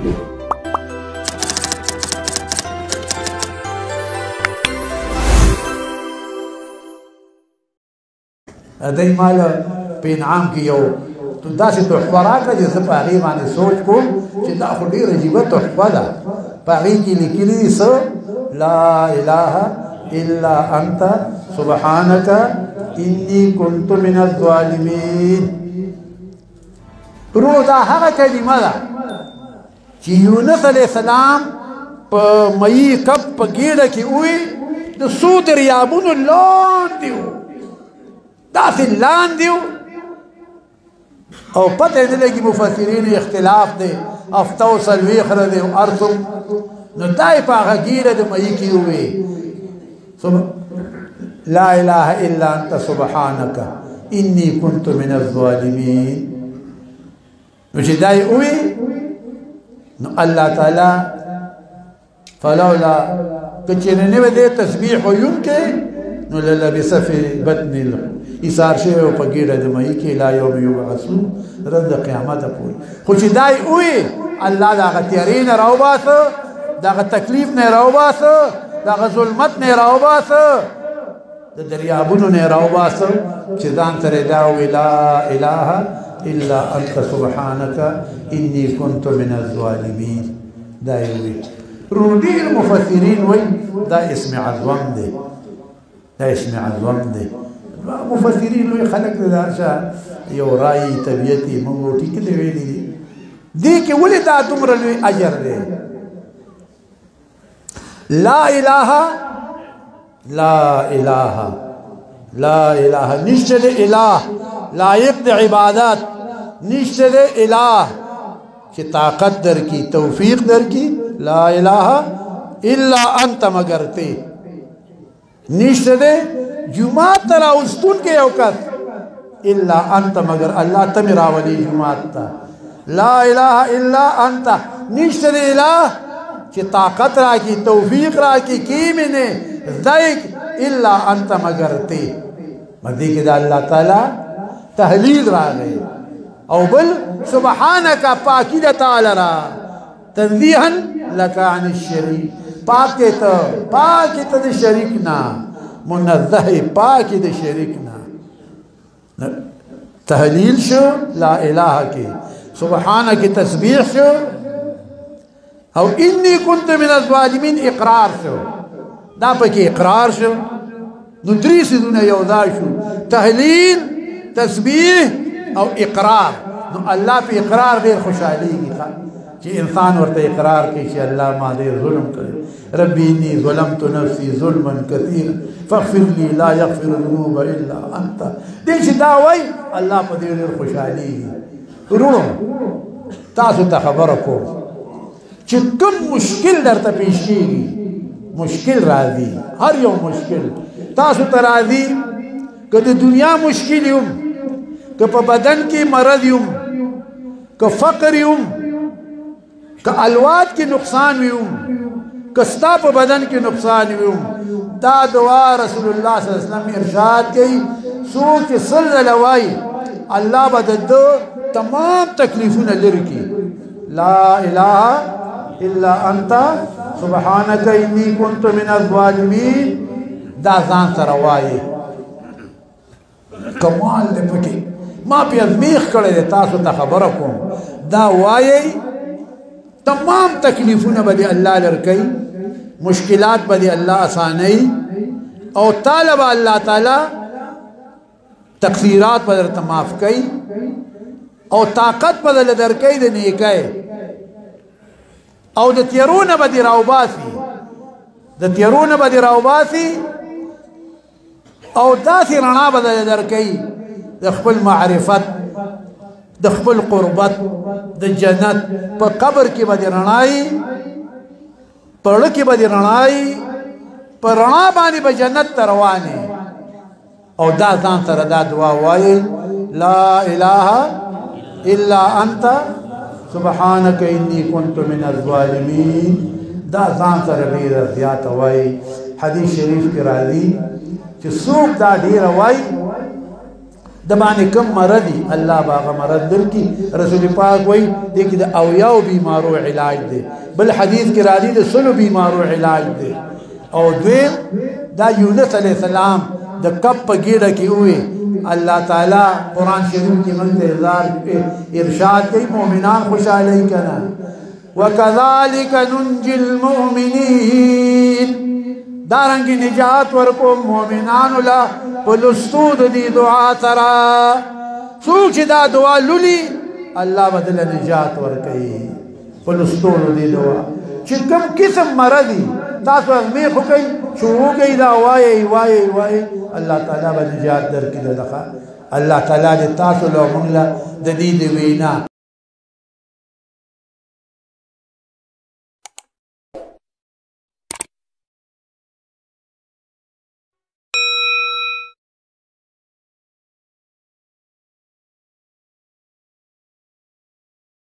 دای مال په انعام کې یو داسې تحفه راکړه چې زه په هغې باندې سوچ کوم چې دا خو ډېره عجیبه تحفه ده په هغې کې لیکلي دي څه لا اله الا انت سبحانك انی كنت من الظالمین رو دا هغه کلمه ده چې یونس علیه السلام په مئی کب په ګېډه کې ووي د څو دریابونو لاندې و داسې لاندې و او پته یې نه لګي مفسرین اختلاف دی هفته او څلوېښت دی او هر څوک نو دا یې په هغه ګېډه د مئی کې ووي لا اله الا انت سبحانك انی كنت من الظالمین نو چې دا یې ووي نو الله تعالی فلولا که چېرې نه وی دې تسبیح ویونکی نو للبث فی بطن ایثار شوی و په ګېډه د مئی کې الی یوم یبعثون رد د قیامته پورې خو چې دا یې ووي الله د هغه تیارې نه راوباسه د هغه تکلیف نه راوباسه د هغه ظلمت نه راوباسه د دریابونو نه راوباسه چې ځان سره دا ووي لا اله الا انت سبحانك انی كنت من الظالمین دا یې ووي ډېر مفسرین وایي دا اسم عظم دی دا اسم عظم دی مفسرین لوی خلک د هر چا یو رایي طبیعتي موږ ټیکې دی ویلي دي دې کې ولې دا دومره لوی اجر دی لا اله لا اله لا اله نشته د اله لایق د عبادت نشته د اله چې طاقت درکې توفیق درکې لا اله الا انت مگر ته نشته د جمعات ته راوستون کې یو کس الا انت مگر الله ته مې راولي جمعات ته لا اله الا انت نشته د اله چې طاقت راکې توفیق راکې کیمې نه ضایق الا انت مگر ته مدې کې د الله تعالی تهلیل راغی او بل سبحانك پاکی د تعالی را تنزیها لك عن الشریک پاک ته د شریک نه منزه پاک د شریک نه تهلیل شو لا اله کې سبحانك تسبیح شو او انی كنت من الظالمین اقرار شو دا پکې اقرار شو نو درې څیزونه یو ځای شو تهلیل تسبیح او اقرار نو الله په اقرار ډېر خوشحالېږي چې انسان ورته اقرار کوي چې الله ما ډېر ظلم کړی ربي انی ظلمت نفسي ظلما كثيرا فاغفر لي لا يغفر الذنوب الا انت دې چې دا وایي الله په دې ډېر خوشحالېږي ورونو تاسو ته خبره کوم چې کوم مشکل درته پیش کېږي مشکل راځي هر یو مشکل تاسو ته راځي که د دنیا مشکل یم که په بدن کې مرض یم که فقر یم که الواد کې نقصان ویم که ستا په بدن کې نقصان ویم دا دعا رسول الله صلی الله علیه وسلم ارشاد کوي څوک چې صلی الله وایي الله به د ده تمام تکلیفونه لرې کړي لا اله الا انت سبحانك انی كنت من الظالمین دا ځان سره وایي کمال دی پکې ما پې ازمیخ کړی دی تاسو ته خبره کوم دا وایي تمام تکلیفونه به دې الله لرکوي مشکلات به دې الله اسانوي او تعالی به الله تعالی تقصیرات به درته معاف کوي او طاقت به درله درکوي د نیکۍ او د تیرونه به دې راوباسي د تیرونه به دې راوباسي او داسې رڼا به درله درکوي د خپل معرفت د خپل قربت د جنت په قبر کې به دې رڼایي په زړه کې به دې رڼایي په رڼا باندې به جنت ته روانې او دا ځان سره دا دعا وایي لا اله الا انت سبحانك انی كنت من الظالمین دا ځان سره ډېره زیاته وایي حدیث شریف کې راځي چې څوک دا ډېره وایي دبانه کم مرضی الله باغ مرض درکی رسول پاک وای دې کې د اویاو بیمارو علاج دی بل حدیث کې راځي د سلو بیمارو علاج دی او دوی دا یونس علیہ السلام د کپ په ګیډه کې وې الله تعالی قران شریف کې موږ ته ارشاد کوي مؤمنان خوشاله کنا وكذلك ننجي المؤمنين دارنګ نجات ورکو مؤمنان لا پلستود دی دعا ترا سوچ دا دعا لولي الله بدل نجات ورکي پلستود دی دعا چې کوم قسم مرضی تاسو می خو کوي شو دا وای وای وای الله تعالی به نجات درکړي دغه الله تعالی دې تاسو له موږ له د دې وینا